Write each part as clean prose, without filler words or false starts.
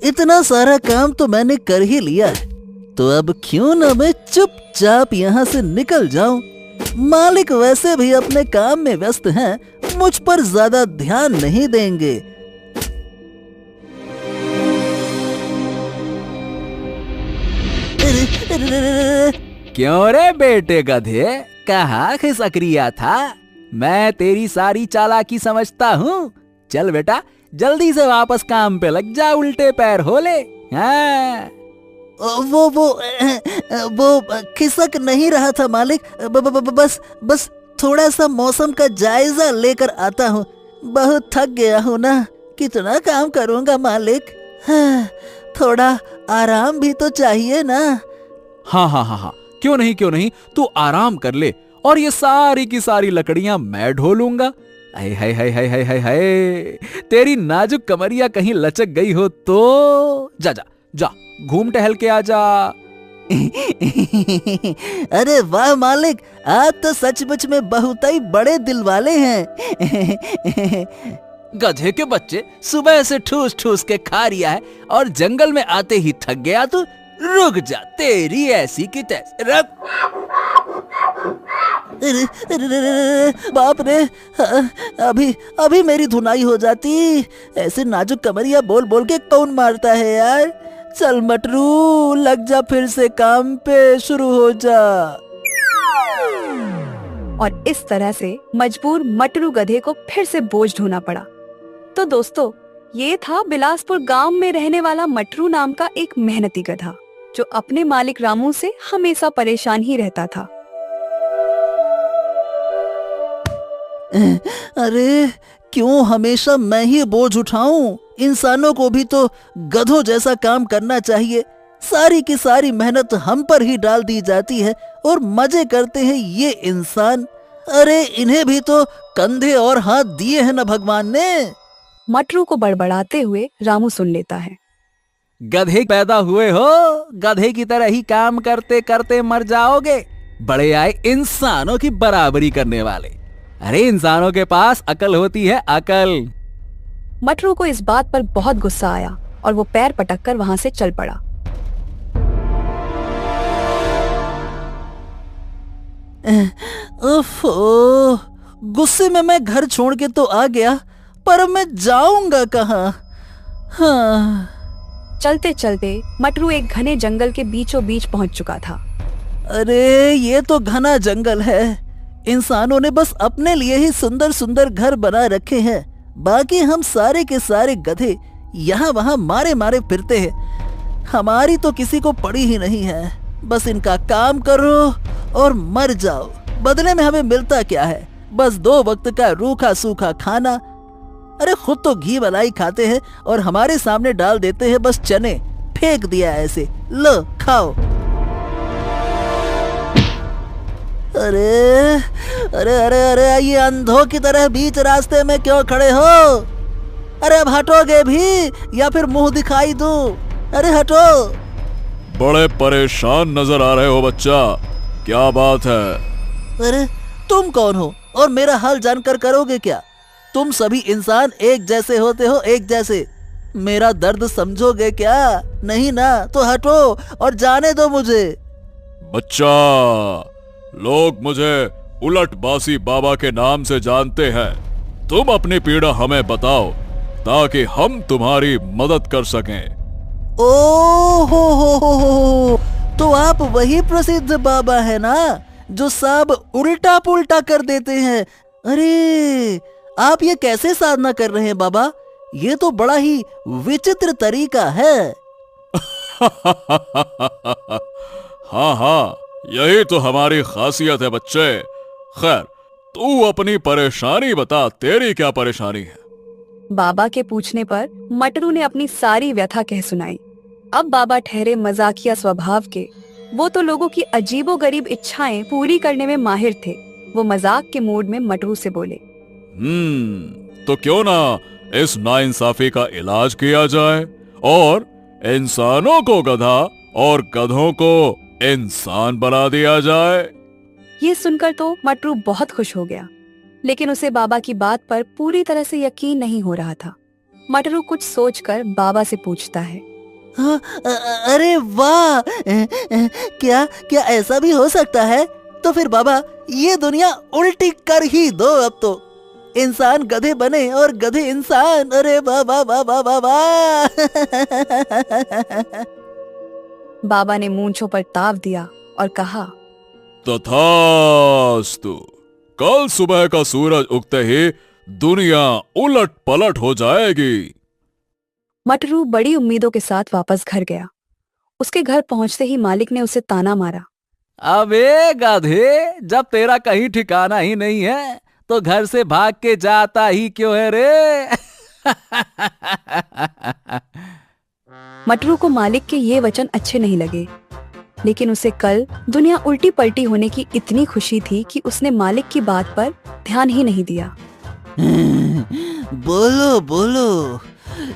इतना सारा काम तो मैंने कर ही लिया है, तो अब क्यों ना मैं चुपचाप यहाँ से निकल जाऊं। मालिक वैसे भी अपने काम में व्यस्त हैं, मुझ पर ज्यादा ध्यान नहीं देंगे। क्यों रे बेटे गधे, कहाँ खिसक रिया था? मैं तेरी सारी चालाकी समझता हूँ। चल बेटा, जल्दी से वापस काम पे लग जा, उल्टे पैर हो ले। हाँ। वो खिसक नहीं रहा था मालिक, बस थोड़ा सा मौसम का जायजा लेकर आता हूँ। बहुत थक गया हूँ ना, कितना काम करूँगा मालिक। हाँ, थोड़ा आराम भी तो चाहिए ना। हाँ, क्यों नहीं, तू आराम कर ले और ये सारी की सारी लकड़ियां मैं ढोलूंगा। हाय, तेरी नाजुक कमरिया कहीं लचक गई हो तो जा घूम टहल के आ जा। अरे वाह मालिक, आप तो सचमुच में बहुत ही बड़े दिल वाले हैं। गधे के बच्चे, सुबह से ठूस ठूस के खा रिया है और जंगल में आते ही थक गया तू? रुक जा, तेरी ऐसी की तैसी। रख। बाप रे, अभी मेरी धुनाई हो जाती। ऐसे नाजुक कमरिया बोल बोल के कौन मारता है यार। चल मटरू, लग जा फिर से काम पे, शुरू हो जा। और इस तरह से मजबूर मटरू गधे को फिर से बोझ ढोना पड़ा। तो दोस्तों, ये था बिलासपुर गांव में रहने वाला मटरू नाम का एक मेहनती गधा, जो अपने मालिक रामू से हमेशा परेशान ही रहता था। अरे क्यों हमेशा मैं ही बोझ उठाऊं? इंसानों को भी तो गधों जैसा काम करना चाहिए। सारी की सारी मेहनत हम पर ही डाल दी जाती है और मजे करते हैं ये इंसान। अरे इन्हें भी तो कंधे और हाथ दिए हैं ना भगवान ने। मटरू को बड़बड़ाते हुए रामू सुन लेता है। गधे पैदा हुए हो, गधे की तरह ही काम करते करते मर जाओगे। बड़े आए इंसानों की बराबरी करने वाले। अरे इंसानों के पास अकल होती है, अकल। मटरू को इस बात पर बहुत गुस्सा आया और वो पैर पटककर वहां से चल पड़ा। ओफो, गुस्से में मैं घर छोड़ के तो आ गया, पर अब मैं जाऊंगा कहाँ? हाँ। चलते चलते मटरू एक घने जंगल के बीचों बीच पहुंच चुका था। अरे ये तो घना जंगल है। इंसानों ने बस अपने लिए ही सुंदर सुंदर घर बना रखे हैं, बाकी हम सारे के सारे गधे यहाँ वहाँ मारे मारे फिरते हैं। हमारी तो किसी को पड़ी ही नहीं है। बस इनका काम करो और मर जाओ। बदले में हमें मिलता क्या है? बस 2 वक्त का रूखा सूखा खाना। अरे खुद तो घी मलाई खाते हैं और हमारे सामने डाल देते हैं बस चने। फेंक दिया ऐसे, लो खाओ। अरे अरे अरे अरे, ये अंधों की तरह बीच रास्ते में क्यों खड़े हो? अरे अब हटोगे भी या फिर मुंह दिखाई दूं? अरे हटो। बड़े परेशान नजर आ रहे हो बच्चा, क्या बात है? अरे तुम कौन हो और मेरा हाल जानकर करोगे क्या? तुम सभी इंसान एक जैसे होते हो, एक जैसे। मेरा दर्द समझोगे क्या? नहीं ना, तो हटो और जाने दो मुझे। बच्चा, लोग मुझे उलट बासी बाबा के नाम से जानते हैं। तुम अपनी पीड़ा हमें बताओ ताकि हम तुम्हारी मदद कर सकें। ओ हो, तो आप वही प्रसिद्ध बाबा है ना, जो सब उल्टा पुल्टा कर देते हैं। अरे आप ये कैसे साधना कर रहे हैं बाबा? ये तो बड़ा ही विचित्र तरीका है। हाँ, यही तो हमारी खासियत है बच्चे। खैर, तू अपनी परेशानी बता, तेरी क्या परेशानी है? बाबा के पूछने पर मटरू ने अपनी सारी व्यथा कह सुनाई। अब बाबा ठहरे मजाकिया स्वभाव के। वो तो लोगों की अजीबोगरीब इच्छाएं पूरी करने में माहिर थे। वो मजाक के मूड में मटरू से बोले, तो क्यों ना इस नाइंसाफी का इलाज किया जाए और इंसानों को गधा और गधों को इंसान बना दिया जाए। ये सुनकर तो मटरू बहुत खुश हो गया, लेकिन उसे बाबा की बात पर पूरी तरह से यकीन नहीं हो रहा था। मटरू कुछ सोचकर बाबा से पूछता है। हाँ, अरे वाह, क्या क्या ऐसा भी हो सकता है? तो फिर बाबा ये दुनिया उल्टी कर ही दो, अब तो इंसान गधे बने और गधे इंसान। अरे वाह वाह वाह वाह वाह वाह। बाबा ने मूंछों पर ताव दिया और कहा, तथास्तु। कल सुबह का सूरज उगते ही दुनिया उलट पलट हो जाएगी। मटरू बड़ी उम्मीदों के साथ वापस घर गया। उसके घर पहुंचते ही मालिक ने उसे ताना मारा। अबे गधे, जब तेरा कहीं ठिकाना ही नहीं है तो घर से भाग के जाता ही क्यों है रे? मटरू को मालिक के ये वचन अच्छे नहीं लगे, लेकिन उसे कल दुनिया उल्टी पलटी होने की इतनी खुशी थी कि उसने मालिक की बात पर ध्यान ही नहीं दिया। बोलो बोलो,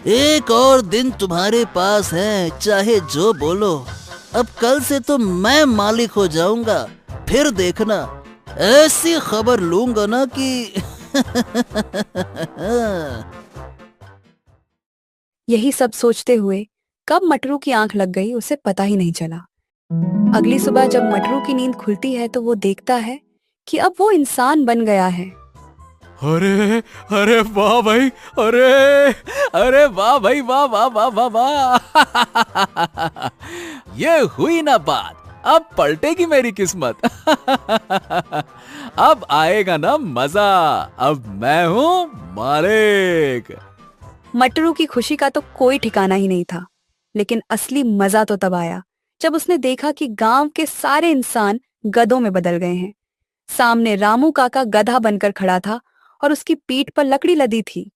एक और दिन तुम्हारे पास है, चाहे जो बोलो। अब कल से तो मैं मालिक हो जाऊंगा, फिर देखना ऐसी खबर लूंगा ना कि। यही सब सोचते हुए कब मटरू की आंख लग गई उसे पता ही नहीं चला। अगली सुबह जब मटरू की नींद खुलती है तो वो देखता है कि अब वो इंसान बन गया है। अरे अरे वाह भाई, अरे वाह भाई, वाह वाह वाह वाह वाह। ये हुई ना बात, अब पलटेगी मेरी किस्मत। अब आएगा ना मजा, अब मैं हूँ मालिक। मटरू की खुशी का तो कोई ठिकाना ही नहीं था, लेकिन असली मजा तो तब आया जब उसने देखा कि गांव के सारे इंसान गधों में बदल गए हैं। सामने रामू काका गधा बनकर खड़ा था और उसकी पीठ पर लकड़ी लदी थी।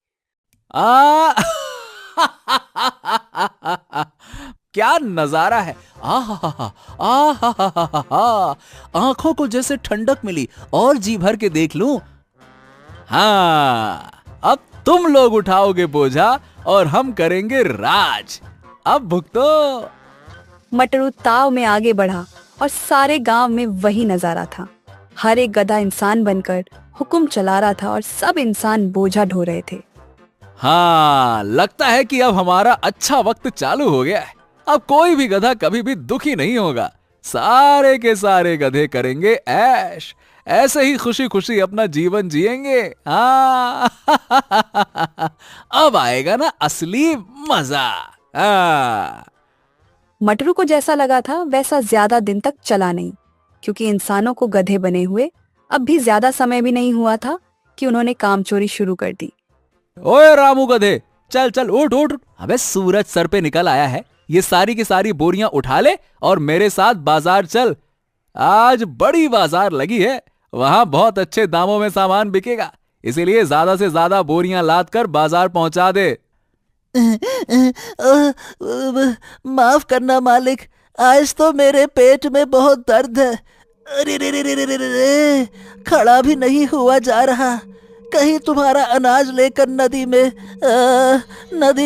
क्या नजारा है! आंखों को जैसे ठंडक मिली और जी भर के देख लूं। हाँ, अब तुम लोग उठाओगे बोझा और हम करेंगे राज। अब भुगतो। मटरू ताव में आगे बढ़ा और सारे गांव में वही नजारा था। हर एक गधा इंसान बनकर हुक्म चला रहा था और सब इंसान बोझा ढो रहे थे। हाँ, लगता है कि अब हमारा अच्छा वक्त चालू हो गया है। अब कोई भी गधा कभी भी दुखी नहीं होगा। सारे के सारे गधे करेंगे ऐश, ऐसे ही खुशी खुशी अपना जीवन जिएंगे। हाँ। अब आएगा ना असली मजा। हाँ। मटरू को जैसा लगा था वैसा ज्यादा दिन तक चला नहीं, क्योंकि इंसानों को गधे बने हुए अब भी ज्यादा समय भी नहीं हुआ था कि उन्होंने काम चोरी शुरू कर दी। ओए रामू गधे, चल चल उठ उठ। अबे सूरज सर पे निकल आया है, ये सारी की सारी बोरियां उठा ले और मेरे साथ बाजार चल। आज बड़ी बाजार लगी है, वहां बहुत अच्छे दामों में सामान बिकेगा, इसीलिए ज्यादा से ज्यादा बोरियां लाद कर बाजार पहुंचा दे। माफ करना मालिक, आज तो मेरे पेट में बहुत दर्द है। अरे रे रे रे रे रे रे, खड़ा भी नहीं हुआ जा रहा। कहीं तुम्हारा अनाज लेकर नदी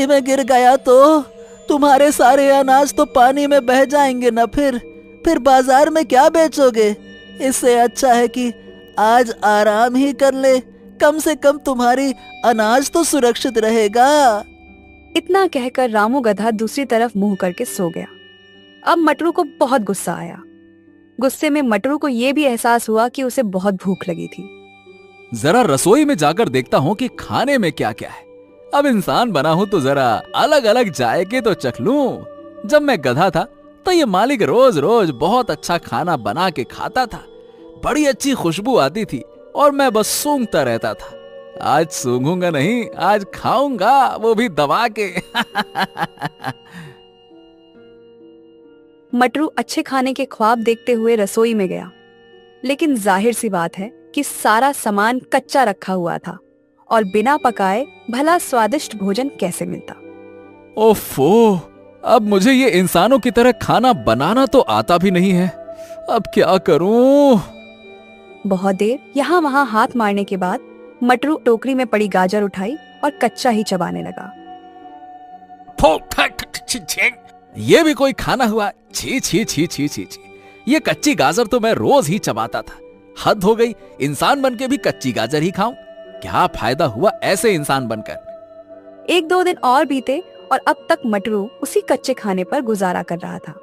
में गिर गया तो तुम्हारे सारे अनाज तो पानी में बह जाएंगे ना। फिर बाजार में क्या बेचोगे? इससे अच्छा है कि आज आराम ही कर ले, कम से कम तुम्हारी अनाज तो सुरक्षित रहेगा। इतना कहकर रामू गधा दूसरी तरफ मुंह करके सो गया। अब मटरू को बहुत गुस्सा आया। गुस्से में मटरू को यह भी एहसास हुआ कि उसे बहुत भूख लगी थी। जरा रसोई में जाकर देखता हूँ कि खाने में क्या क्या है। अब इंसान बना हूं तो जरा अलग अलग जायके तो चख लूं। जब मैं गधा था तो ये मालिक रोज रोज बहुत अच्छा खाना बना के खाता था, बड़ी अच्छी खुशबू आती थी और मैं बस सूंघता रहता था। आज सूंघूंगा नहीं, आज खाऊंगा, वो भी दबा के। मटरू अच्छे खाने के ख्वाब देखते हुए रसोई में गया, लेकिन जाहिर सी बात है कि सारा सामान कच्चा रखा हुआ था और बिना पकाए भला स्वादिष्ट भोजन कैसे मिलता। ओफो, अब मुझे ये इंसानों की तरह खाना बनाना तो आता भी नहीं है। अब क्या करूं? बहुत देर यहाँ वहाँ हाथ मारने के बाद मटरू टोकरी में पड़ी गाजर उठाई और कच्चा ही चबाने लगा। ये भी कोई खाना हुआ? छी छी छी छी छी छी, ये कच्ची गाजर तो मैं रोज ही चबाता था। हद हो गई, इंसान बनके भी कच्ची गाजर ही खाऊं? क्या फायदा हुआ ऐसे इंसान बनकर? 1-2 दिन और बीते और अब तक मटरू उसी कच्चे खाने पर गुजारा कर रहा था।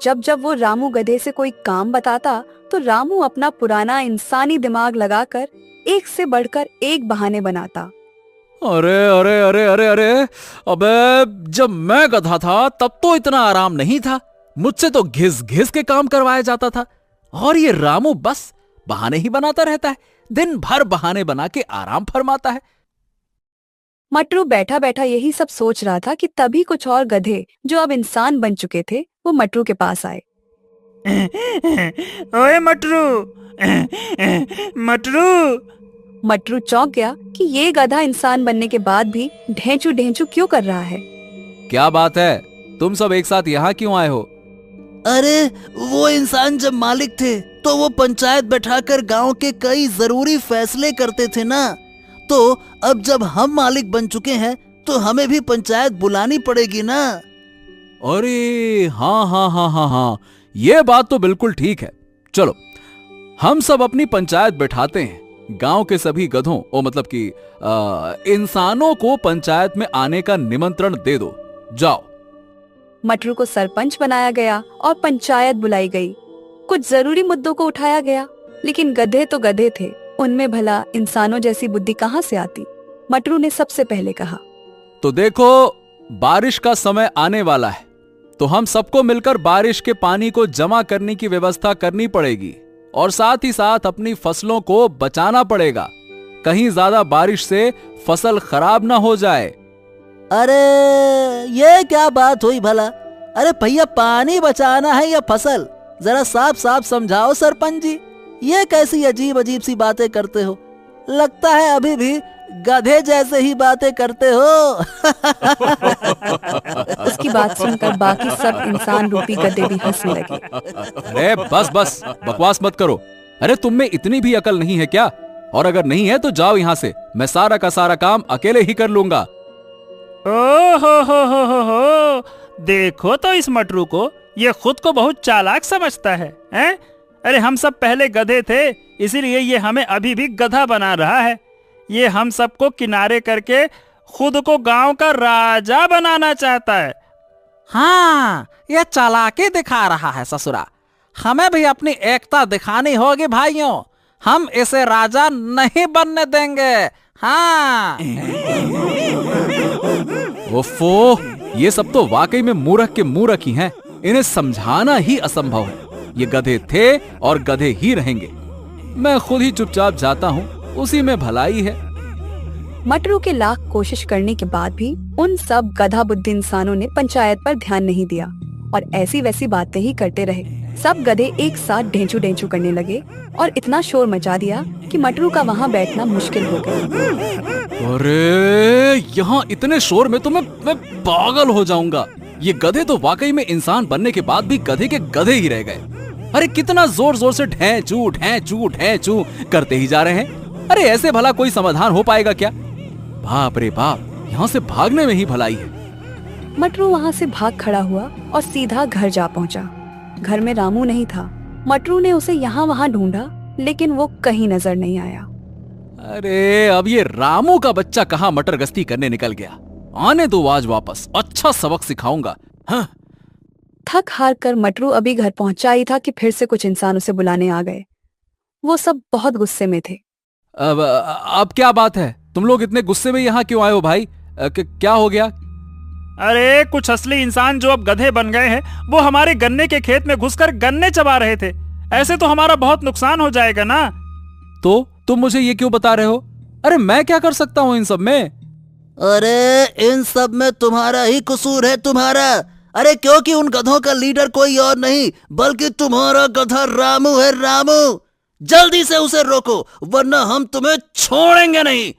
जब जब वो रामू गधे से कोई काम बताता तो रामू अपना पुराना इंसानी दिमाग लगाकर एक से बढ़कर एक बहाने बनाता। अरे अरे अरे अरे अरे, अबे जब मैं गधा था तब तो इतना आराम नहीं था। मुझसे तो घिस घिस के काम करवाया जाता था, और ये रामू बस बहाने ही बनाता रहता है, दिन भर बहाने बना के आराम फरमाता है। मटरू बैठा बैठा यही सब सोच रहा था कि तभी कुछ और गधे जो अब इंसान बन चुके थे वो मटरू के पास आए। ओए मटरू, मटरू। मटरू चौंक गया कि ये गधा इंसान बनने के बाद भी ढेंचू ढेंचू क्यों कर रहा है। क्या बात है, तुम सब एक साथ यहाँ क्यों आए हो? अरे वो इंसान जब मालिक थे तो वो पंचायत बैठाकर गांव के कई जरूरी फैसले करते थे ना, तो अब जब हम मालिक बन चुके हैं तो हमें भी पंचायत बुलानी पड़ेगी ना। अरे हाँ हाँ हाँ हाँ हाँ, ये बात तो बिल्कुल ठीक है। चलो हम सब अपनी पंचायत बैठाते हैं। गांव के सभी गधों ओ मतलब कि इंसानों को पंचायत में आने का निमंत्रण दे दो, जाओ। मटरू को सरपंच बनाया गया और पंचायत बुलाई गई। कुछ जरूरी मुद्दों को उठाया गया, लेकिन गधे तो गधे थे, उनमें भला इंसानों जैसी बुद्धि कहाँ से आती। मटरू ने सबसे पहले कहा, तो देखो बारिश का समय आने वाला है, तो हम सबको मिलकर बारिश के पानी को जमा करने की व्यवस्था करनी पड़ेगी, और साथ ही साथ अपनी फसलों को बचाना पड़ेगा, कहीं ज्यादा बारिश से फसल खराब ना हो जाए। अरे ये क्या बात हुई भला? अरे भैया, पानी बचाना है या फसल? जरा साफ साफ समझाओ सरपंच जी, ये कैसी अजीब अजीब सी बातें करते हो? लगता है अभी भी गधे जैसे ही बातें करते हो। उसकी बात सुनकर बाकी सब इंसान रूपी गधे भी हंसने लगे। अरे बस बस बकवास मत करो। अरे तुम में इतनी भी अकल नहीं है क्या? और अगर नहीं है तो जाओ यहाँ से, मैं सारा का सारा काम अकेले ही कर लूंगा। ओ हो, देखो तो इस मटरू को, ये खुद को बहुत चालाक समझता है, हैं? अरे हम सब पहले गधे थे, इसीलिए ये हमें अभी भी गधा बना रहा है। ये हम सबको किनारे करके खुद को गांव का राजा बनाना चाहता है। हाँ, ये चालाकी दिखा रहा है ससुरा। हमें भी अपनी एकता दिखानी होगी भाइयों, हम इसे राजा नहीं बनने देंगे। हाँ। ओफो, ये सब तो वाकई में मूर्ख के मूर्ख ही हैं। इन्हें समझाना ही असंभव है। ये गधे थे और गधे ही रहेंगे। मैं खुद ही चुपचाप जाता हूँ, उसी में भलाई है। मटरू के लाख कोशिश करने के बाद भी उन सब गधा बुद्धि इंसानों ने पंचायत पर ध्यान नहीं दिया और ऐसी वैसी बातें ही करते रहे। सब गधे एक साथ ढेंचू ढेंचू करने लगे और इतना शोर मचा दिया कि मटरू का वहाँ बैठना मुश्किल हो गया। अरे यहाँ इतने शोर में तो मैं पागल हो जाऊंगा। ये गधे तो वाकई में इंसान बनने के बाद भी गधे के गधे ही रह गए। अरे कितना जोर जोर से ढेंचू ढेंचू ढेंचू करते ही जा रहे हैं। अरे ऐसे भला कोई समाधान हो पाएगा क्या? बाप रे बाप, यहाँ से भागने में ही भलाई है। मटरू वहाँ से भाग खड़ा हुआ और सीधा घर जा पहुँचा। घर में रामू नहीं था। मटरू ने उसे यहाँ वहाँ ढूंढा, लेकिन वो कहीं नजर नहीं आया। अरे अब ये रामू का बच्चा कहाँ मटर गश्ती करने निकल गया। आने दो आज वापस, अच्छा सबक सिखाऊंगा। हाँ। थक हार कर मटरू अभी घर पहुंचा ही था कि फिर से कुछ इंसान उसे बुलाने आ गए। वो सब बहुत गुस्से में थे। अब क्या बात है? तुम लोग इतने गुस्से में यहाँ क्यों आए हो भाई? क्या हो गया? अरे कुछ असली इंसान जो अब गधे बन गए हैं, वो हमारे गन्ने के खेत में घुसकर गन्ने चबा रहे थे। ऐसे तो हमारा बहुत नुकसान हो जाएगा ना। तो तुम मुझे ये क्यों बता रहे हो? अरे मैं क्या कर सकता हूँ इन सब में? अरे इन सब में तुम्हारा ही कसूर है, तुम्हारा। अरे क्योंकि उन गधों का लीडर कोई और नहीं बल्कि तुम्हारा गधा रामू है। रामू, जल्दी से उसे रोको वरना हम तुम्हें छोड़ेंगे नहीं।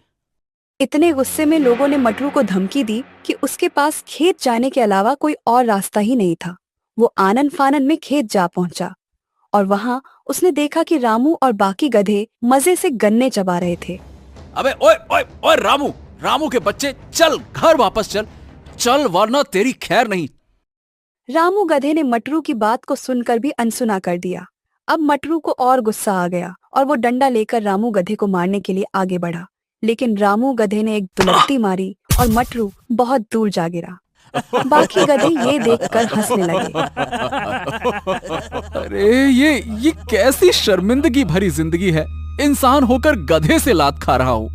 इतने गुस्से में लोगों ने मटरू को धमकी दी कि उसके पास खेत जाने के अलावा कोई और रास्ता ही नहीं था। वो आनन फानन में खेत जा पहुंचा और वहां उसने देखा कि रामू और बाकी गधे मजे से गन्ने चबा रहे थे। अबे ओए ओए ओए रामू, रामू के बच्चे, चल घर वापस चल, चल वरना तेरी खैर नहीं। रामू गधे ने मटरू की बात को सुनकर भी अनसुना कर दिया। अब मटरू को और गुस्सा आ गया और वो डंडा लेकर रामू गधे को मारने के लिए आगे बढ़ा, लेकिन रामू गधे ने एक दुलत्ती मारी और मटरू बहुत दूर जा गिरा। बाकी गधे ये देखकर हंसने लगे। अरे ये कैसी शर्मिंदगी भरी जिंदगी है। इंसान होकर गधे से लात खा रहा हूँ।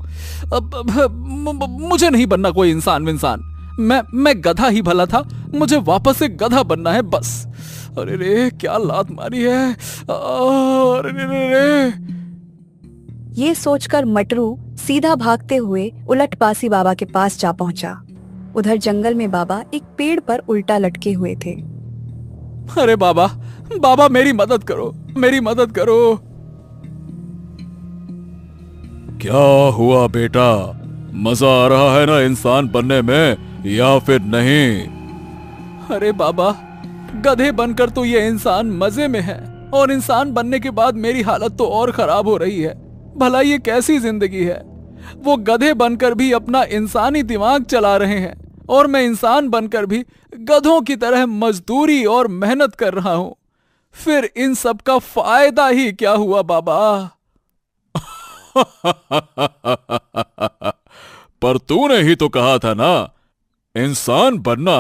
मुझे नहीं बनना कोई इंसान विंसान। मैं गधा ही भला था, मुझे वापस से गधा बनना है बस। अरे रे क्या लात मारी है। अरे रे। ये सोचकर मटरू सीधा भागते हुए उलट बासी बाबा के पास जा पहुंचा। उधर जंगल में बाबा एक पेड़ पर उल्टा लटके हुए थे। अरे बाबा मेरी मदद करो, मेरी मदद करो। क्या हुआ बेटा, मजा आ रहा है ना इंसान बनने में या फिर नहीं? अरे बाबा, गधे बनकर तो ये इंसान मजे में है और इंसान बनने के बाद मेरी हालत तो और खराब हो रही है। भला ये कैसी जिंदगी है। वो गधे बनकर भी अपना इंसानी दिमाग चला रहे हैं और मैं इंसान बनकर भी गधों की तरह मजदूरी और मेहनत कर रहा हूं। फिर इन सब का फायदा ही क्या हुआ बाबा? पर तूने ही तो कहा था ना, इंसान बनना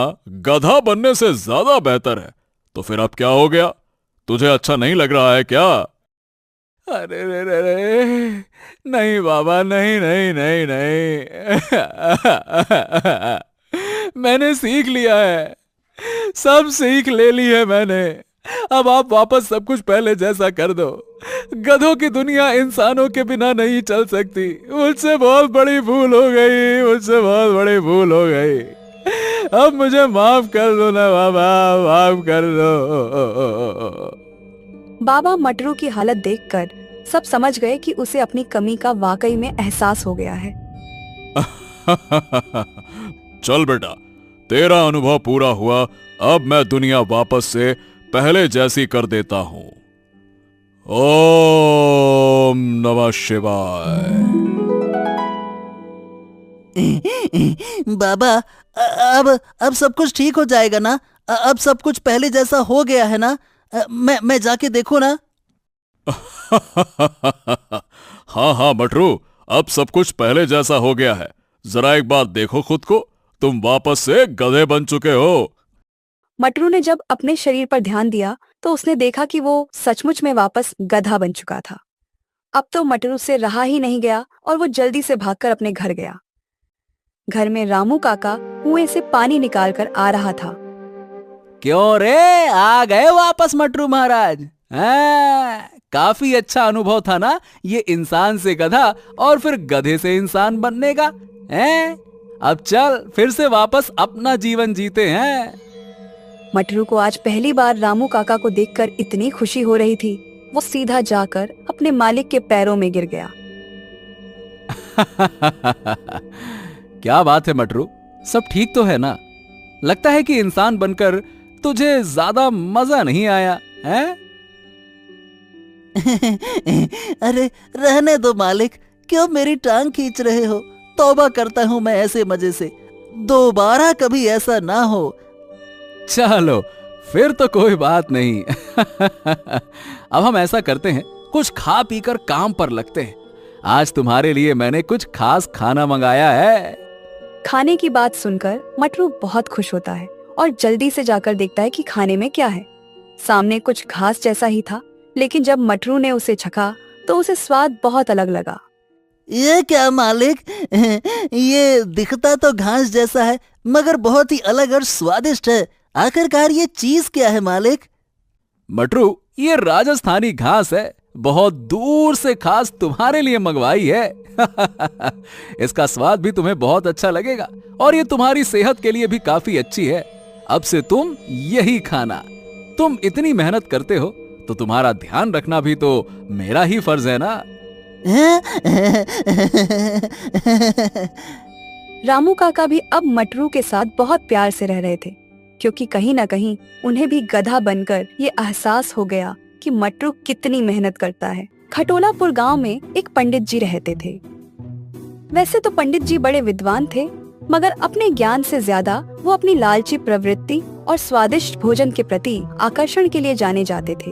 गधा बनने से ज्यादा बेहतर है। तो फिर अब क्या हो गया? तुझे अच्छा नहीं लग रहा है क्या? अरे रे, नहीं बाबा, नहीं नहीं नहीं नहीं। मैंने सीख लिया है, सब सीख ले ली है मैंने। अब आप वापस सब कुछ पहले जैसा कर दो। गधों की दुनिया इंसानों के बिना नहीं चल सकती। मुझसे बहुत बड़ी भूल हो गई, मुझसे बहुत बड़ी भूल हो गई। अब मुझे माफ कर दो ना बाबा, माफ कर दो। बाबा मटरू की हालत देखकर सब समझ गए कि उसे अपनी कमी का वाकई में एहसास हो गया है। चल बेटा, तेरा अनुभव पूरा हुआ। अब मैं दुनिया वापस से पहले जैसी कर देता हूं। ओम नमः शिवाय। बाबा, अब सब कुछ ठीक हो जाएगा ना? अब सब कुछ पहले जैसा हो गया है ना? मैं जाके देखूं ना? हाँ हाँ मटरू, अब सब कुछ पहले जैसा हो गया है। जरा एक बार देखो खुद को, तुम वापस से गधे बन चुके हो। मटरू ने जब अपने शरीर पर ध्यान दिया तो उसने देखा कि वो सचमुच में वापस गधा बन चुका था। अब तो मटरू से रहा ही नहीं गया और वो जल्दी से भागकर अपने घर गया। घर में रामू काका कुएं से पानी निकालकर आ रहा था। क्यों रे, आ गए वापस मटरू महाराज? काफी अच्छा अनुभव था ना ये इंसान से गधा और फिर गधे से इंसान बनने का। अब चल फिर से वापस अपना जीवन जीते हैं। मटरू को आज पहली बार रामू काका को देखकर इतनी खुशी हो रही थी, वो सीधा जाकर अपने मालिक के पैरों में गिर गया। क्या बात है मटरू, सब ठीक तो है ना? लगता है कि इंसान बनकर तुझे ज्यादा मजा नहीं आया है? अरे रहने दो मालिक, क्यों मेरी टांग खींच रहे हो? तौबा करता हूं मैं ऐसे मजे से, दोबारा कभी ऐसा ना हो। चलो फिर तो कोई बात नहीं। अब हम ऐसा करते हैं, कुछ खा पीकर काम पर लगते हैं। आज तुम्हारे लिए मैंने कुछ खास खाना मंगाया है। खाने की बात सुनकर मटरू बहुत खुश होता है और जल्दी से जाकर देखता है कि खाने में क्या है। सामने कुछ घास जैसा ही था, लेकिन जब मटरू ने उसे चखा तो उसे स्वाद बहुत अलग लगा। ये क्या मालिक, ये दिखता तो घास जैसा है मगर बहुत ही अलग और स्वादिष्ट है। आखिरकार ये चीज क्या है मालिक? मटरू, ये राजस्थानी घास है, बहुत दूर से खास तुम्हारे लिए मंगवाई है। इसका स्वाद भी तुम्हें बहुत अच्छा लगेगा और ये तुम्हारी सेहत के लिए भी काफी अच्छी है। अब से तुम यही खाना। तुम इतनी मेहनत करते हो तो तुम्हारा ध्यान रखना भी तो मेरा ही फर्ज है ना। रामू काका भी अब मटरू के साथ बहुत प्यार से रह रहे थे, क्योंकि कहीं न कहीं उन्हें भी गधा बनकर ये एहसास हो गया कि मटरू कितनी मेहनत करता है। खटोलापुर गांव में एक पंडित जी रहते थे। वैसे तो पंडित जी बड़े विद्वान थे, मगर अपने ज्ञान से ज्यादा वो अपनी लालची प्रवृत्ति और स्वादिष्ट भोजन के प्रति आकर्षण के लिए जाने जाते थे।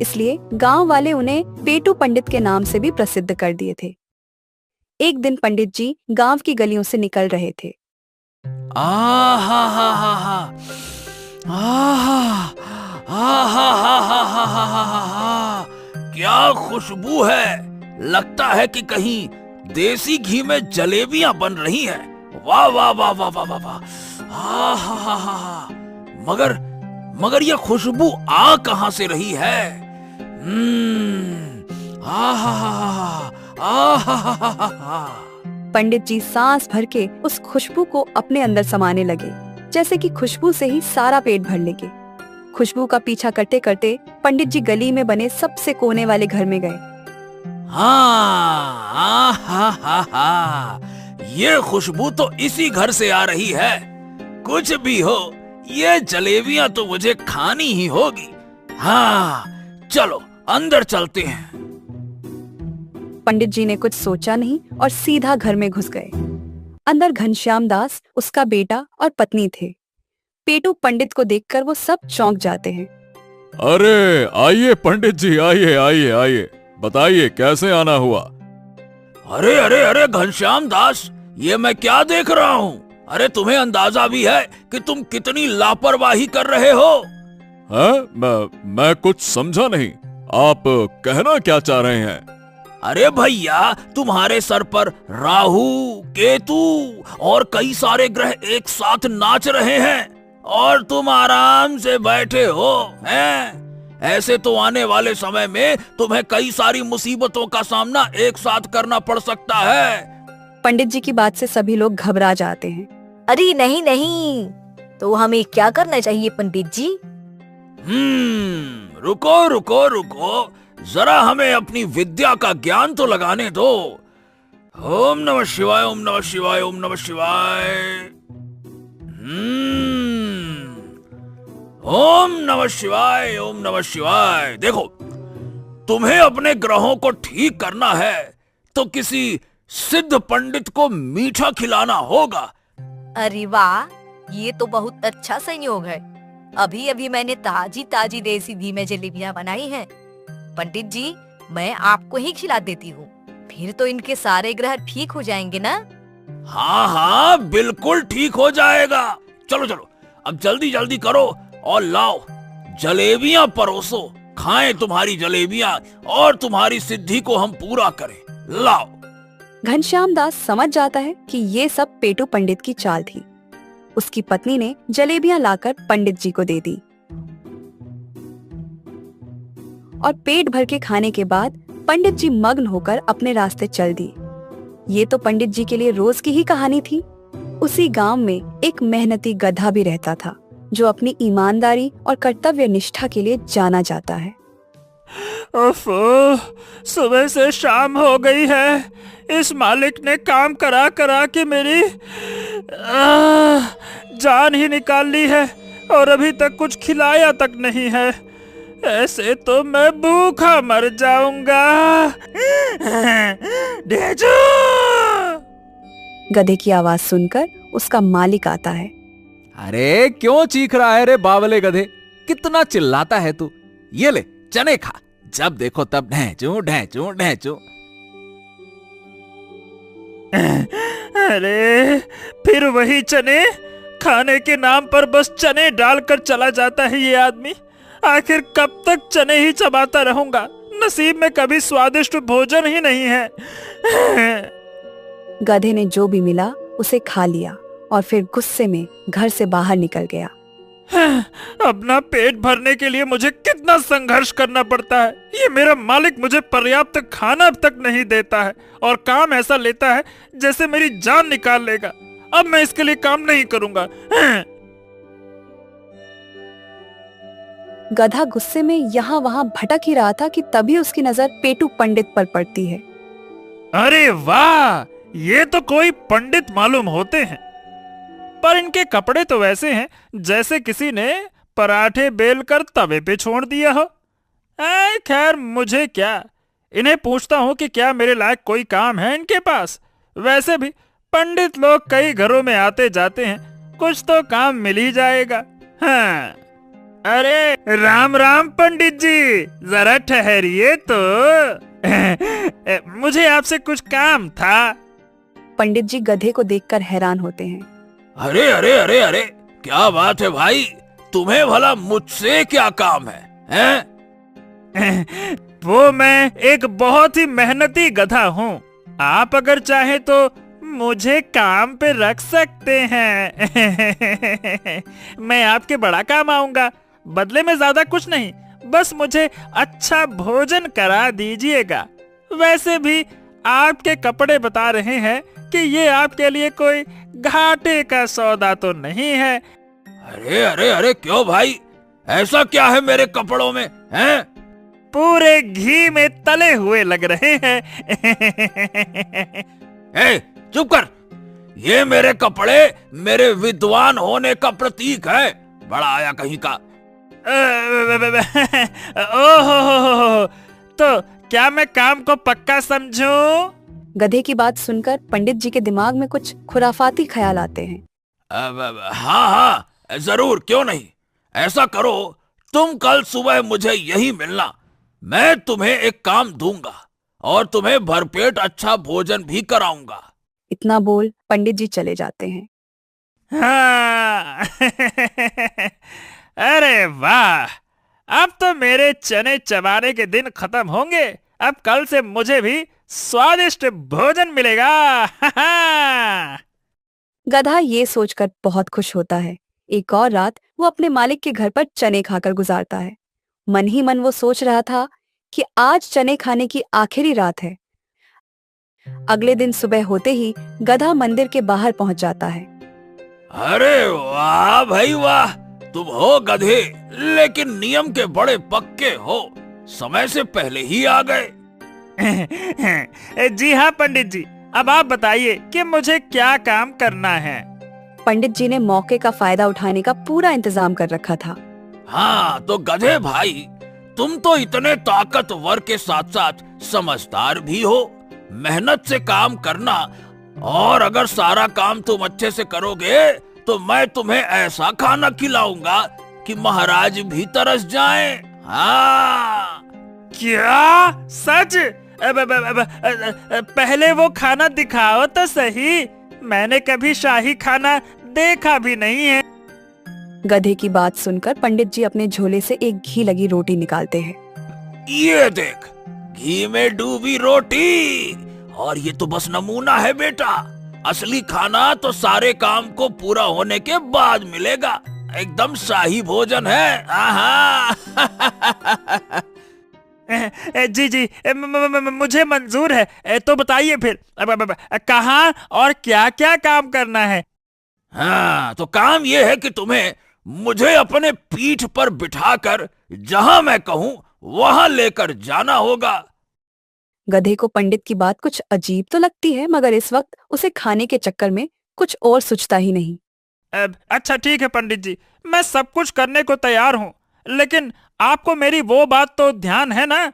इसलिए गांव वाले उन्हें पेटू पंडित के नाम से भी प्रसिद्ध कर दिए थे। एक दिन पंडित जी गांव की गलियों से निकल रहे थे आहा हा हा हा, आहा आहा हा हा हा हा हा हा, क्या खुशबू है। लगता है कि कहीं देसी घी में जलेबियां बन रही हैं। वाह वाह वाह वाह वाह वाह वाह, आहा हा हा हा। मगर ये खुशबू आ कहां से रही है? आहा हा हा, आहा हा हा हा। पंडित जी सांस भर के उस खुशबू को अपने अंदर समाने लगे, जैसे कि खुशबू से ही सारा पेट भर लेंगे। खुशबू का पीछा करते करते पंडित जी गली में बने सबसे कोने वाले घर में गए। हाँ, हा हा हा, ये खुशबू तो इसी घर से आ रही है। कुछ भी हो, ये जलेबियां तो मुझे खानी ही होगी। हाँ, चलो अंदर चलते हैं। पंडित जी ने कुछ सोचा नहीं और सीधा घर में घुस गए। अंदर घनश्याम दास, उसका बेटा और पत्नी थे। पेटू पंडित को देखकर वो सब चौंक जाते हैं। अरे आइए पंडित जी, आइए आइए आइए, बताइए कैसे आना हुआ। अरे अरे अरे घनश्याम दास, ये मैं क्या देख रहा हूँ? अरे तुम्हें अंदाजा भी है कि तुम कितनी लापरवाही कर रहे हो? मैं कुछ समझा नहीं, आप कहना क्या चाह रहे हैं? अरे भैया, तुम्हारे सर पर राहु, केतु और कई सारे ग्रह एक साथ नाच रहे हैं और तुम आराम से बैठे हो हैं? ऐसे तो आने वाले समय में तुम्हें कई सारी मुसीबतों का सामना एक साथ करना पड़ सकता है। पंडित जी की बात से सभी लोग घबरा जाते हैं। अरे नहीं नहीं, तो हमें क्या करना चाहिए पंडित जी? रुको रुको रुको, जरा हमें अपनी विद्या का ज्ञान तो लगाने दो। ओम नमः शिवाय, ओम नमः शिवाय, ओम नमः शिवाय। ओम नमः शिवाय, ओम नमः शिवाय। देखो, तुम्हें अपने ग्रहों को ठीक करना है तो किसी सिद्ध पंडित को मीठा खिलाना होगा। अरे वाह, ये तो बहुत अच्छा संयोग है। अभी अभी मैंने ताजी ताजी देसी घी में जलेबियां बनाई हैं। पंडित जी, मैं आपको ही खिला देती हूँ, फिर तो इनके सारे ग्रह ठीक हो जाएंगे ना? हाँ हाँ, बिल्कुल ठीक हो जाएगा। चलो चलो, अब जल्दी जल्दी करो और लाओ, जलेबियां परोसो। खाएं तुम्हारी जलेबियां और तुम्हारी सिद्धि को हम पूरा करें। लाओ। घनश्याम दास समझ जाता है कि ये सब पेटू पंडित की चाल थी। उसकी पत्नी ने जलेबियां लाकर पंडित जी को दे दी और पेट भर के खाने के बाद पंडित जी मग्न होकर अपने रास्ते चल दिए। ये तो पंडित जी के लिए रोज की ही कहानी थी। उसी गांव में एक मेहनती गधा भी रहता था, जो अपनी ईमानदारी और कर्तव्य निष्ठा के लिए जाना जाता है। ओफो, सुबह से शाम हो गई है। इस मालिक ने काम करा करा के मेरी जान ही निकाल ली है और अभी तक कुछ खिलाया तक नहीं है। ऐसे तो मैं भूखा मर जाऊंगा। डेजू! गधे की आवाज सुनकर उसका मालिक आता है। अरे क्यों चीख रहा है रे बावले गधे? कितना चिल्लाता है तू? ये ले चने खा, जब देखो तब ढैंचू ढैंचू ढैंचू। अरे फिर वही चने, खाने के नाम पर बस चने डालकर चला जाता है ये आदमी। आखिर कब तक चने ही चबाता रहूंगा? नसीब में कभी स्वादिष्ट भोजन ही नहीं है। गधे ने जो भी मिला उसे खा लिया और फिर गुस्से में घर से बाहर निकल गया। अपना पेट भरने के लिए मुझे कितना संघर्ष करना पड़ता है। ये मेरा मालिक मुझे पर्याप्त खाना तक नहीं देता है और काम ऐसा लेता है जैसे मेरी जान निकाल लेगा। अब मैं इसके लिए काम नहीं करूंगा। गधा गुस्से में यहाँ वहाँ भटक ही रहा था कि तभी उसकी नजर पेटू पंडित पर पड़ती है। अरे वाह, ये तो कोई पंडित मालूम होते हैं, पर इनके कपड़े तो वैसे हैं जैसे किसी ने पराठे बेलकर तवे पे छोड़ दिया हो। खैर मुझे क्या, इन्हें पूछता हूँ कि क्या मेरे लायक कोई काम है इनके पास। वैसे भी पंडित लोग कई घरों में आते जाते हैं, कुछ तो काम मिल ही जाएगा। हाँ। अरे राम राम पंडित जी, जरा ठहरिए तो। मुझे आपसे कुछ काम था। पंडित जी गधे को देखकर हैरान होते हैं। अरे अरे अरे अरे, क्या बात है भाई, तुम्हें भला मुझसे क्या काम है, हैं? वो मैं एक बहुत ही मेहनती गधा हूँ। आप अगर चाहे तो मुझे काम पे रख सकते हैं। मैं आपके बड़ा काम आऊंगा, बदले में ज्यादा कुछ नहीं, बस मुझे अच्छा भोजन करा दीजिएगा। वैसे भी आपके कपड़े बता रहे हैं कि ये आपके लिए कोई घाटे का सौदा तो नहीं है। अरे अरे अरे, क्यों भाई, ऐसा क्या है मेरे कपड़ों में, हैं? पूरे घी में तले हुए लग रहे हैं। ए, चुप कर, ये मेरे कपड़े मेरे विद्वान होने का प्रतीक है, बड़ा आया कहीं का। ओहो, तो क्या मैं काम को पक्का समझूं? गधे की बात सुनकर पंडित जी के दिमाग में कुछ खुराफाती ख्याल आते हैं। हाँ हाँ जरूर, क्यों नहीं। ऐसा करो, तुम कल सुबह मुझे यही मिलना, मैं तुम्हें एक काम दूंगा और तुम्हें भरपेट अच्छा भोजन भी कराऊंगा। इतना बोल पंडित जी चले जाते हैं। हाँ। अरे वाह, अब तो मेरे चने चबाने के दिन खत्म होंगे। अब कल से मुझे भी स्वादिष्ट भोजन मिलेगा। गधा ये सोचकर बहुत खुश होता है। एक और रात वो अपने मालिक के घर पर चने खाकर गुजारता है। मन ही मन वो सोच रहा था कि आज चने खाने की आखिरी रात है। अगले दिन सुबह होते ही गधा मंदिर के बाहर पहुंच जाता है। अरे वाह भाई वाह, तुम हो गधे, लेकिन नियम के बड़े पक्के हो, समय से पहले ही आ गए। जी हाँ पंडित जी, अब आप बताइए कि मुझे क्या काम करना है। पंडित जी ने मौके का फायदा उठाने का पूरा इंतजाम कर रखा था। हाँ तो गधे भाई, तुम तो इतने ताकतवर के साथ साथ समझदार भी हो। मेहनत से काम करना, और अगर सारा काम तुम अच्छे से करोगे तो मैं तुम्हें ऐसा खाना खिलाऊंगा कि महाराज भी तरस जाएं। हाँ। क्या सच? पहले वो खाना दिखाओ तो सही, मैंने कभी शाही खाना देखा भी नहीं है। गधे की बात सुनकर पंडित जी अपने झोले से एक घी लगी रोटी निकालते हैं। ये देख, घी में डूबी रोटी, और ये तो बस नमूना है बेटा, असली खाना तो सारे काम को पूरा होने के बाद मिलेगा। एकदम शाही भोजन है। आहा। जी जी, मुझे मंजूर है। तो बताइए फिर कहाँ और क्या क्या काम करना है? हाँ तो काम ये है कि तुम्हें मुझे अपने पीठ पर बिठाकर जहां मैं कहूँ वहां लेकर जाना होगा। गधे को पंडित की बात कुछ अजीब तो लगती है, मगर इस वक्त उसे खाने के चक्कर में कुछ और सोचता ही नहीं। अच्छा ठीक है पंडित जी, मैं सब कुछ करने को तैयार हूँ, लेकिन आपको मेरी वो बात तो ध्यान है ना,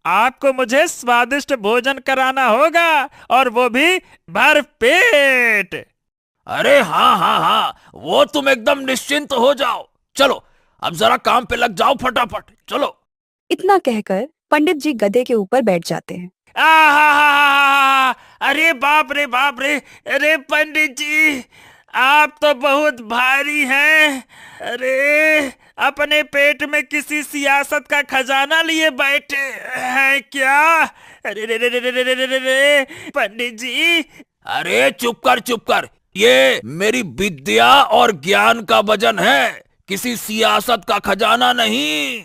आपको मुझे स्वादिष्ट भोजन कराना होगा, और वो भी भर पेट। अरे हाँ हाँ हाँ, वो तुम एकदम निश्चिंत हो जाओ। चलो अब जरा काम पे लग जाओ फटाफट, चलो। इतना कहकर पंडित जी गधे के ऊपर बैठ जाते हैं। अरे बाप रे बाप रे, अरे पंडित जी आप तो बहुत भारी हैं। अरे अपने पेट में किसी सियासत का खजाना लिए बैठे हैं क्या? अरे रे रे रे रे रे रे रे पंडित जी। अरे चुप कर, ये मेरी विद्या और ज्ञान का वजन है, किसी सियासत का खजाना नहीं।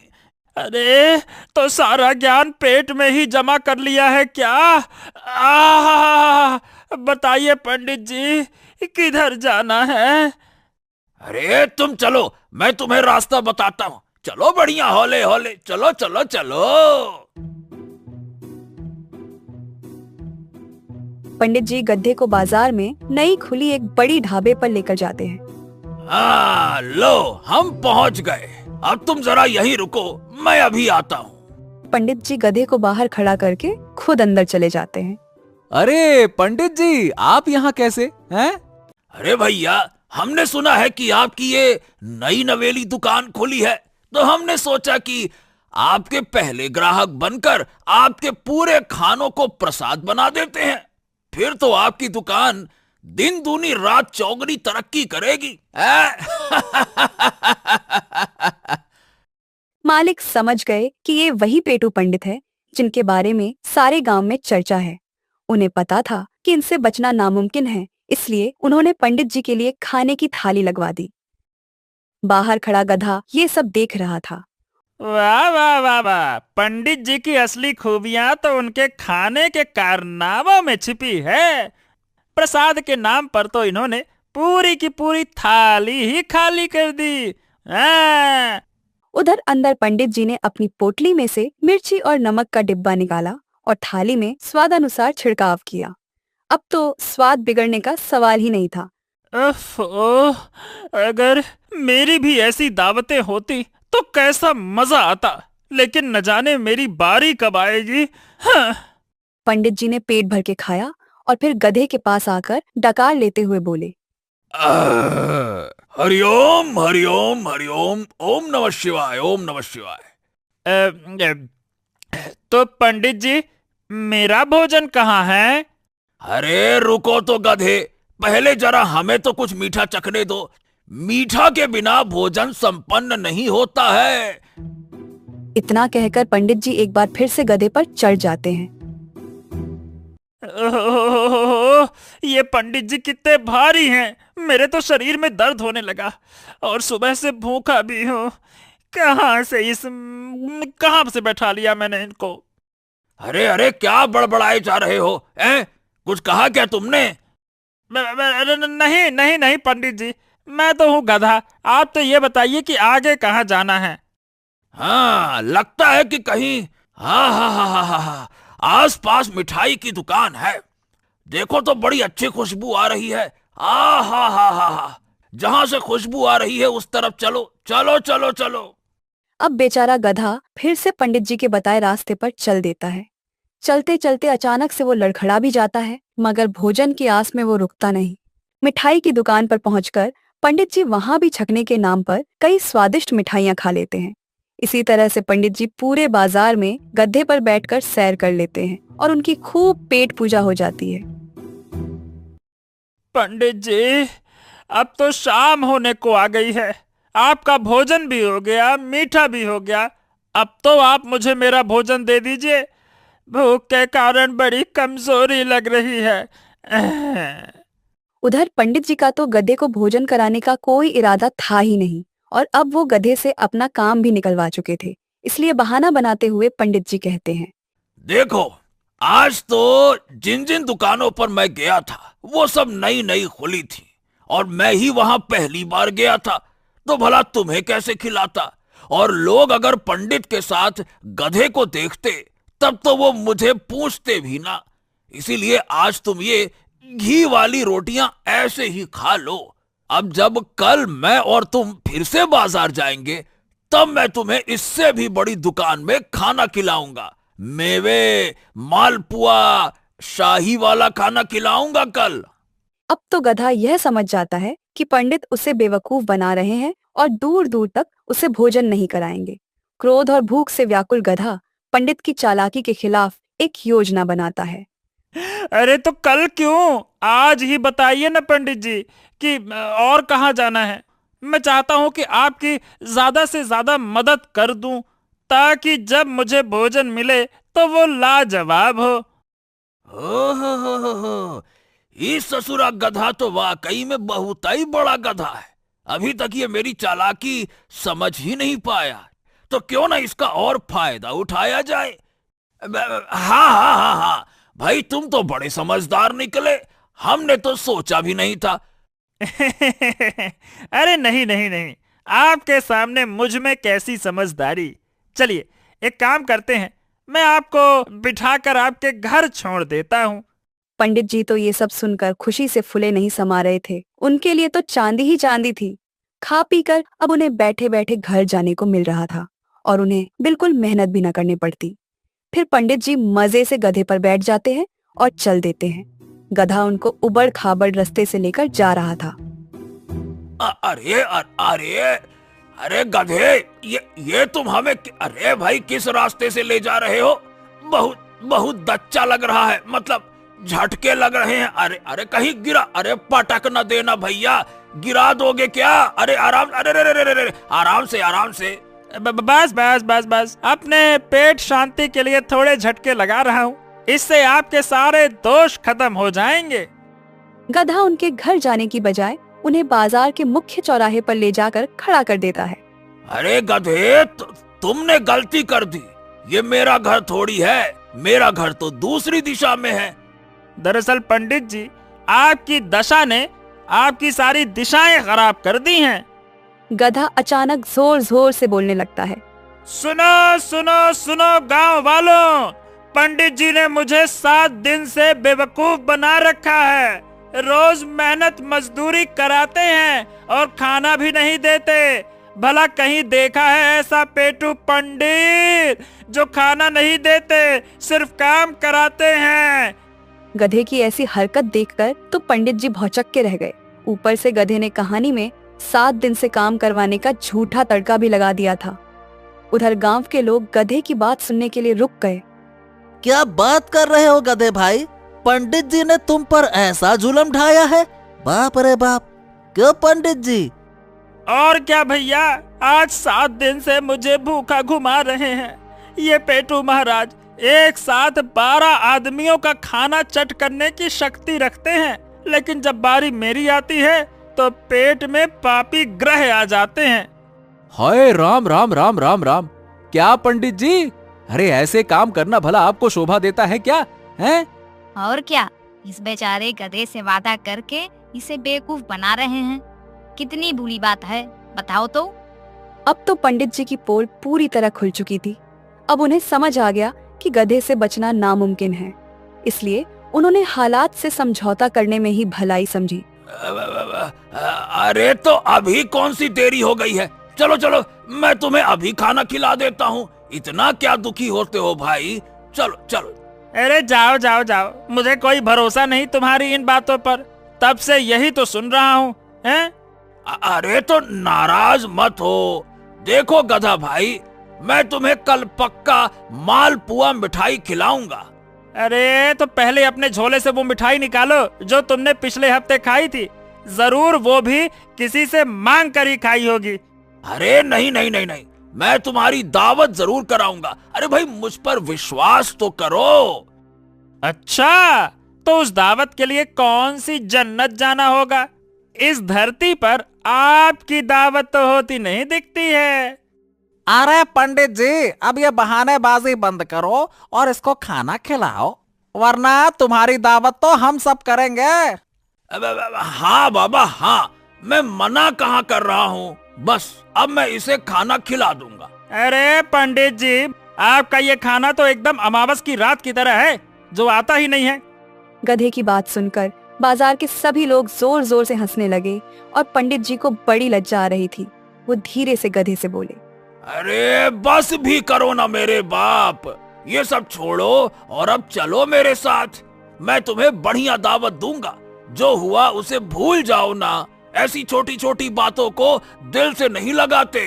अरे तो सारा ज्ञान पेट में ही जमा कर लिया है क्या? बताइए पंडित जी, किधर जाना है? अरे तुम चलो, मैं तुम्हें रास्ता बताता हूँ। चलो बढ़िया, हौले हौले चलो चलो चलो। पंडित जी गधे को बाजार में नई खुली एक बड़ी ढाबे पर लेकर जाते हैं। हाँ लो, हम पहुँच गए। अब तुम जरा यहीं रुको, मैं अभी आता हूँ। पंडित जी गधे को बाहर खड़ा करके खुद अंदर चले जाते हैं। अरे पंडित जी, आप यहाँ कैसे हैं? अरे भैया, हमने सुना है कि आपकी ये नई नवेली दुकान खुली है, तो हमने सोचा कि आपके पहले ग्राहक बनकर आपके पूरे खानों को प्रसाद बना देते हैं। फिर तो आपकी दुकान दिन दूनी रात चौगनी तरक्की करेगी। मालिक समझ गए कि ये वही पेटू पंडित है जिनके बारे में सारे गांव में चर्चा है। उन्हें पता था कि इनसे बचना नामुमकिन है, इसलिए उन्होंने पंडित जी के लिए खाने की थाली लगवा दी। बाहर खड़ा गधा ये सब देख रहा था। वाह वाह वाह वाह, पंडित जी की असली खूबियां तो उनके खाने के कारनामों में छिपी है। प्रसाद के नाम पर तो इन्होंने पूरी की पूरी थाली ही खाली कर दी। उधर अंदर पंडित जी ने अपनी पोटली में से मिर्ची और नमक का डिब्बा निकाला और थाली में स्वादानुसार छिड़काव किया। अब तो स्वाद बिगड़ने का सवाल ही नहीं था। ओह, अगर मेरी भी ऐसी दावतें होती तो कैसा मजा आता, लेकिन न जाने मेरी बारी कब आएगी। हाँ। पंडित जी ने पेट भर के खाया और फिर गधे के पास आकर डकार लेते हुए बोले, हरिओम हरिओम हरिओम, ओम नमः शिवाय, ओम नमः शिवाय। तो पंडित जी, मेरा भोजन कहाँ है? अरे रुको तो गधे, पहले जरा हमें तो कुछ मीठा चखने दो। मीठा के बिना भोजन संपन्न नहीं होता है। इतना कहकर पंडित जी एक बार फिर से गधे पर चढ़ जाते हैं। ये पंडित जी कितने भारी हैं, मेरे तो शरीर में दर्द होने लगा और सुबह से भूखा भी हूँ। कहाँ से बैठा लिया मैंने इनको? अरे अरे, क्या बड़बड़ाए जा रहे हो? कुछ कहा क्या तुमने? नहीं नहीं नहीं पंडित जी, मैं तो हूँ गधा। आप तो ये बताइए कि आगे कहाँ जाना है? हाँ, लगता है कि कहीं हाँ, आस पास मिठाई की दुकान है। देखो तो बड़ी अच्छी खुशबू आ रही है। हा, जहाँ से खुशबू आ रही है उस तरफ चलो चलो चलो चलो। अब बेचारा गधा फिर से पंडित जी के बताए रास्ते पर चल देता है। चलते चलते अचानक से वो लड़खड़ा भी जाता है, मगर भोजन की आस में वो रुकता नहीं। मिठाई की दुकान पर पहुंचकर पंडित जी वहां भी छकने के नाम पर कई स्वादिष्ट मिठाइयां खा लेते हैं। इसी तरह से पंडित जी पूरे बाजार में गड्ढे पर बैठकर सैर कर लेते हैं और उनकी खूब पेट पूजा हो जाती है। पंडित जी, अब तो शाम होने को आ गई है। आपका भोजन भी हो गया, मीठा भी हो गया। अब तो आप मुझे मेरा भोजन दे दीजिए। भूख के कारण बड़ी कमजोरी लग रही है। उधर पंडित जी का तो गधे को भोजन कराने का कोई इरादा था ही नहीं और अब वो गधे से अपना काम भी निकलवा चुके थे। इसलिए बहाना बनाते हुए पंडित जी कहते हैं, देखो, आज तो जिन जिन दुकानों पर मैं गया था वो सब नई नई खुली थी और मैं ही वहां पहली बार गया था, तो भला तुम्हें कैसे खिलाता? और लोग अगर पंडित के साथ गधे को देखते तब तो वो मुझे पूछते भी ना। इसीलिए आज तुम ये घी वाली रोटियां ऐसे ही खा लो। अब जब कल मैं और तुम फिर से बाजार जाएंगे तब मैं तुम्हें इससे भी बड़ी दुकान में खाना खिलाऊंगा। मेवे, मालपुआ, शाही वाला खाना खिलाऊंगा कल। अब तो गधा यह समझ जाता है कि पंडित उसे बेवकूफ बना रहे हैं और दूर दूर तक उसे भोजन नहीं कराएंगे। क्रोध और भूख से व्याकुल गधा पंडित की चालाकी के खिलाफ एक योजना बनाता है। अरे तो कल क्यों, आज ही बताइए ना पंडित जी कि और कहाँ जाना है। मैं चाहता हूँ कि आपकी ज्यादा से ज्यादा मदद कर दूं ताकि जब मुझे भोजन मिले तो वो लाजवाब हो। इस ससुरा गधा तो वाकई में बहुत ही बड़ा गधा है। अभी तक ये मेरी चालाकी समझ ही नहीं पाया, तो क्यों ना इसका और फायदा उठाया जाए। हाँ, भाई तुम तो बड़े समझदार निकले, हमने तो सोचा भी नहीं था। अरे नहीं, आपके सामने मुझ में कैसी समझदारी। चलिए एक काम करते हैं, मैं आपको बिठाकर आपके घर छोड़ देता हूँ। पंडित जी तो ये सब सुनकर खुशी से फुले नहीं समा रहे थे। उनके लिए तो चांदी ही चांदी थी। खा पी कर अब उन्हें बैठे बैठे घर जाने को मिल रहा था और उन्हें बिल्कुल मेहनत भी न करनी पड़ती। फिर पंडित जी मजे से गधे पर बैठ जाते हैं और चल देते हैं। गधा उनको उबड़ खाबड़ रास्ते से लेकर जा रहा था। अरे अरे अरे गधे, ये तुम हमें, अरे भाई किस रास्ते से ले जा रहे हो? बहुत बहुत दच्चा लग रहा है। मतलब झटके लग रहे हैं। अरे अरे कहीं गिरा, अरे पटक न देना भैया, गिरा दोगे क्या? अरे आराम, अरे अरे अरे अरे आराम से आराम से। बस बस बस बस, अपने पेट शांति के लिए थोड़े झटके लगा रहा हूँ, इससे आपके सारे दोष खत्म हो जाएंगे। गधा उनके घर जाने की बजाय उन्हें बाजार के मुख्य चौराहे पर ले जाकर खड़ा कर देता है। अरे गधे, तुमने गलती कर दी। ये मेरा घर थोड़ी है, मेरा घर तो दूसरी दिशा में है। दरअसल पंडित जी, आपकी दशा ने आपकी सारी दिशाएं खराब कर दी हैं। गधा अचानक जोर जोर से बोलने लगता है। सुनो सुनो सुनो गांव वालों, पंडित जी ने मुझे 7 दिन से बेवकूफ बना रखा है। रोज मेहनत मजदूरी कराते हैं और खाना भी नहीं देते। भला कहीं देखा है ऐसा पेटू पंडित जो खाना नहीं देते, सिर्फ काम कराते हैं। गधे की ऐसी हरकत देखकर तो पंडित जी भौचक्के के रह गए। ऊपर से गधे ने कहानी में 7 दिन से काम करवाने का झूठा तड़का भी लगा दिया था। उधर गांव के लोग गधे की बात सुनने के लिए रुक गए। क्या बात कर रहे हो गधे भाई, पंडित जी ने तुम पर ऐसा जुल्म ढाया है? बाप रे बाप, क्यों पंडित जी? और क्या भैया, आज 7 दिन से मुझे भूखा घुमा रहे हैं। ये पेटू महाराज एक साथ 12 आदमियों का खाना चट करने की शक्ति रखते हैं, लेकिन जब बारी मेरी आती है तो पेट में पापी ग्रह आ जाते हैं। हाय राम राम राम राम राम। क्या पंडित जी, अरे ऐसे काम करना भला आपको शोभा देता है क्या? हैं? और क्या, इस बेचारे गधे से वादा करके इसे बेवकूफ बना रहे हैं। कितनी बुरी बात है, बताओ तो। अब तो पंडित जी की पोल पूरी तरह खुल चुकी थी। अब उन्हें समझ आ गया कि गधे से बचना नामुमकिन है, इसलिए उन्होंने हालात से समझौता करने में ही भलाई समझी। अरे तो अभी कौन सी देरी हो गई है, चलो चलो मैं तुम्हें अभी खाना खिला देता हूँ। इतना क्या दुखी होते हो भाई, चलो चलो। अरे जाओ जाओ जाओ, मुझे कोई भरोसा नहीं तुम्हारी इन बातों पर, तब से यही तो सुन रहा हूँ। हैं? अरे तो नाराज मत हो। देखो गधा भाई, मैं तुम्हें कल पक्का मालपुआ मिठाई खिलाऊंगा। अरे तो पहले अपने झोले से वो मिठाई निकालो जो तुमने पिछले हफ्ते खाई थी। जरूर वो भी किसी से मांग कर ही खाई होगी। अरे नहीं नहीं नहीं नहीं, मैं तुम्हारी दावत जरूर कराऊंगा। अरे भाई मुझ पर विश्वास तो करो। अच्छा, तो उस दावत के लिए कौन सी जन्नत जाना होगा? इस धरती पर आपकी दावत तो होती नहीं दिखती है। अरे पंडित जी, अब ये बहानेबाजी बंद करो और इसको खाना खिलाओ, वरना तुम्हारी दावत तो हम सब करेंगे। हाँ बाबा हाँ, मैं मना कहाँ कर रहा हूँ, बस अब मैं इसे खाना खिला दूंगा। अरे पंडित जी, आपका ये खाना तो एकदम अमावस की रात की तरह है, जो आता ही नहीं है। गधे की बात सुनकर बाजार के सभी लोग जोर जोर से हंसने लगे और पंडित जी को बड़ी लज्जा आ रही थी। वो धीरे से गधे से बोले। अरे बस भी करो ना मेरे बाप, ये सब छोड़ो और अब चलो मेरे साथ। मैं तुम्हें बढ़िया दावत दूंगा, जो हुआ उसे भूल जाओ ना। ऐसी छोटी छोटी बातों को दिल से नहीं लगाते।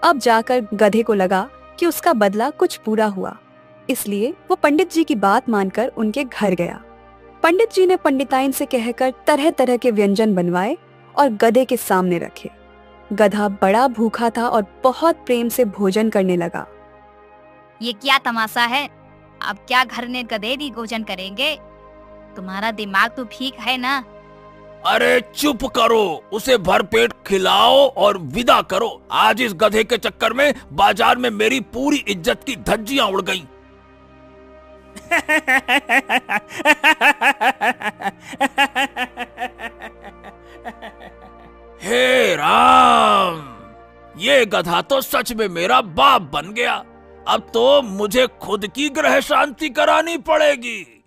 अब जाकर गधे को लगा कि उसका बदला कुछ पूरा हुआ, इसलिए वो पंडित जी की बात मानकर उनके घर गया। पंडित जी ने पंडिताइन से कहकर तरह तरह के व्यंजन बनवाए और गधे के सामने रखे। गधा बड़ा भूखा था और बहुत प्रेम से भोजन करने लगा। ये क्या तमाशा है, अब क्या घर ने गधे भोजन करेंगे? तुम्हारा दिमाग तो ठीक है ना? अरे चुप करो, उसे भरपेट खिलाओ और विदा करो। आज इस गधे के चक्कर में बाजार में मेरी पूरी इज्जत की धज्जियां उड़ गईं। हे राम, ये गधा तो सच में मेरा बाप बन गया। अब तो मुझे खुद की ग्रह शांति करानी पड़ेगी।